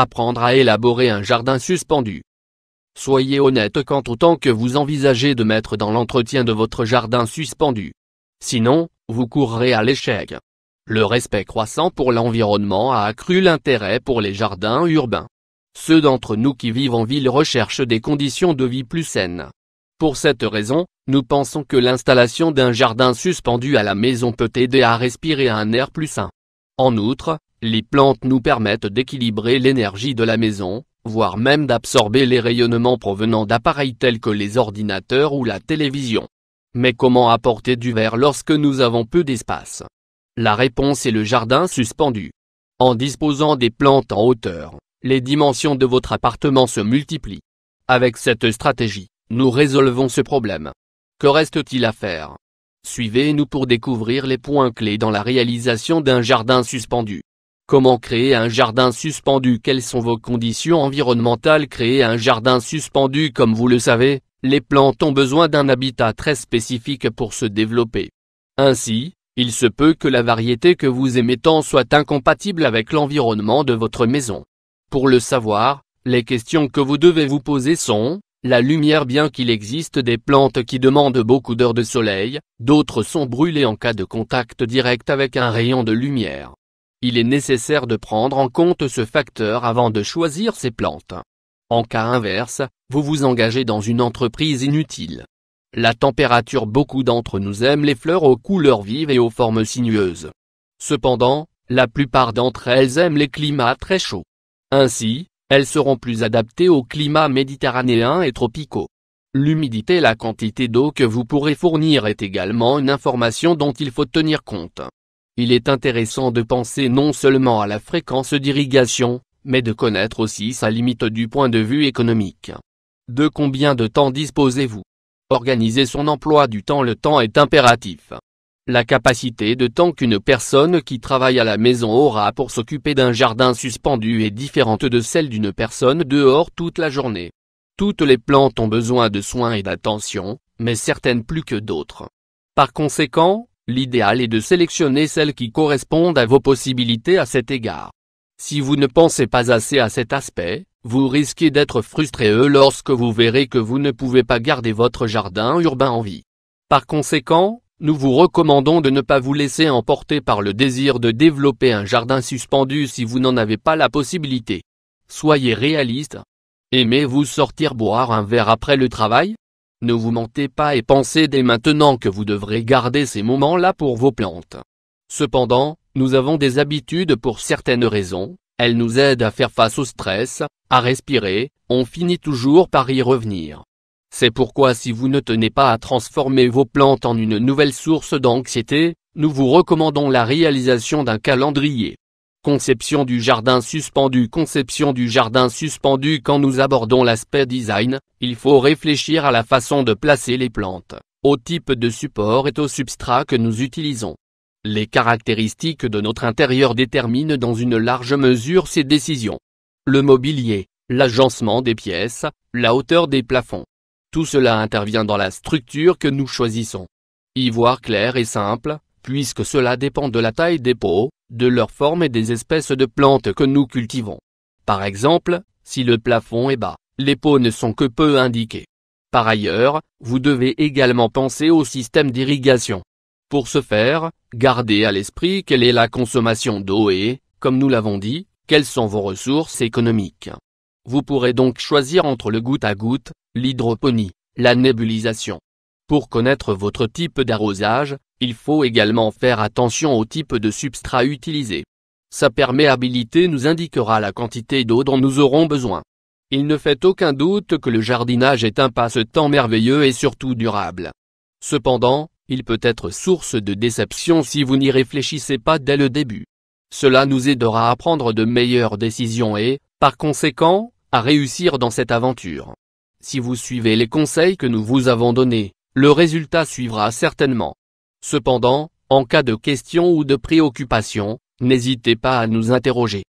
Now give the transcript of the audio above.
Apprendre à élaborer un jardin suspendu. Soyez honnête quant au temps que vous envisagez de mettre dans l'entretien de votre jardin suspendu. Sinon, vous courrez à l'échec. Le respect croissant pour l'environnement a accru l'intérêt pour les jardins urbains. Ceux d'entre nous qui vivent en ville recherchent des conditions de vie plus saines. Pour cette raison, nous pensons que l'installation d'un jardin suspendu à la maison peut aider à respirer un air plus sain. En outre, les plantes nous permettent d'équilibrer l'énergie de la maison, voire même d'absorber les rayonnements provenant d'appareils tels que les ordinateurs ou la télévision. Mais comment apporter du vert lorsque nous avons peu d'espace? La réponse est le jardin suspendu. En disposant des plantes en hauteur, les dimensions de votre appartement se multiplient. Avec cette stratégie, nous résolvons ce problème. Que reste-t-il à faire? Suivez-nous pour découvrir les points clés dans la réalisation d'un jardin suspendu. Comment créer un jardin suspendu? Quelles sont vos conditions environnementales? Créer un jardin suspendu, comme vous le savez, les plantes ont besoin d'un habitat très spécifique pour se développer. Ainsi, il se peut que la variété que vous aimez tant soit incompatible avec l'environnement de votre maison. Pour le savoir, les questions que vous devez vous poser sont: la lumière. Bien qu'il existe des plantes qui demandent beaucoup d'heures de soleil, d'autres sont brûlées en cas de contact direct avec un rayon de lumière. Il est nécessaire de prendre en compte ce facteur avant de choisir ces plantes. En cas inverse, vous vous engagez dans une entreprise inutile. La température. Beaucoup d'entre nous aiment les fleurs aux couleurs vives et aux formes sinueuses. Cependant, la plupart d'entre elles aiment les climats très chauds. Ainsi, elles seront plus adaptées aux climats méditerranéens et tropicaux. L'humidité. La quantité d'eau que vous pourrez fournir est également une information dont il faut tenir compte. Il est intéressant de penser non seulement à la fréquence d'irrigation, mais de connaître aussi sa limite du point de vue économique. De combien de temps disposez-vous? Organiser son emploi du temps. Le temps est impératif. La capacité de temps qu'une personne qui travaille à la maison aura pour s'occuper d'un jardin suspendu est différente de celle d'une personne dehors toute la journée. Toutes les plantes ont besoin de soins et d'attention, mais certaines plus que d'autres. Par conséquent, l'idéal est de sélectionner celles qui correspondent à vos possibilités à cet égard. Si vous ne pensez pas assez à cet aspect, vous risquez d'être frustré lorsque vous verrez que vous ne pouvez pas garder votre jardin urbain en vie. Par conséquent, nous vous recommandons de ne pas vous laisser emporter par le désir de développer un jardin suspendu si vous n'en avez pas la possibilité. Soyez réaliste. Aimez-vous sortir boire un verre après le travail? Ne vous mentez pas et pensez dès maintenant que vous devrez garder ces moments-là pour vos plantes. Cependant, nous avons des habitudes pour certaines raisons, elles nous aident à faire face au stress, à respirer, on finit toujours par y revenir. C'est pourquoi si vous ne tenez pas à transformer vos plantes en une nouvelle source d'anxiété, nous vous recommandons la réalisation d'un calendrier. Conception du jardin suspendu. Conception du jardin suspendu. Quand nous abordons l'aspect design, il faut réfléchir à la façon de placer les plantes, au type de support et au substrat que nous utilisons. Les caractéristiques de notre intérieur déterminent dans une large mesure ces décisions. Le mobilier, l'agencement des pièces, la hauteur des plafonds. Tout cela intervient dans la structure que nous choisissons. Y voir clair et simple, puisque cela dépend de la taille des pots, de leur forme et des espèces de plantes que nous cultivons. Par exemple, si le plafond est bas, les pots ne sont que peu indiqués. Par ailleurs, vous devez également penser au système d'irrigation. Pour ce faire, gardez à l'esprit quelle est la consommation d'eau et, comme nous l'avons dit, quelles sont vos ressources économiques. Vous pourrez donc choisir entre le goutte à goutte, l'hydroponie, la nébulisation. Pour connaître votre type d'arrosage, il faut également faire attention au type de substrat utilisé. Sa perméabilité nous indiquera la quantité d'eau dont nous aurons besoin. Il ne fait aucun doute que le jardinage est un passe-temps merveilleux et surtout durable. Cependant, il peut être source de déception si vous n'y réfléchissez pas dès le début. Cela nous aidera à prendre de meilleures décisions et, par conséquent, à réussir dans cette aventure. Si vous suivez les conseils que nous vous avons donnés, le résultat suivra certainement. Cependant, en cas de questions ou de préoccupations, n'hésitez pas à nous interroger.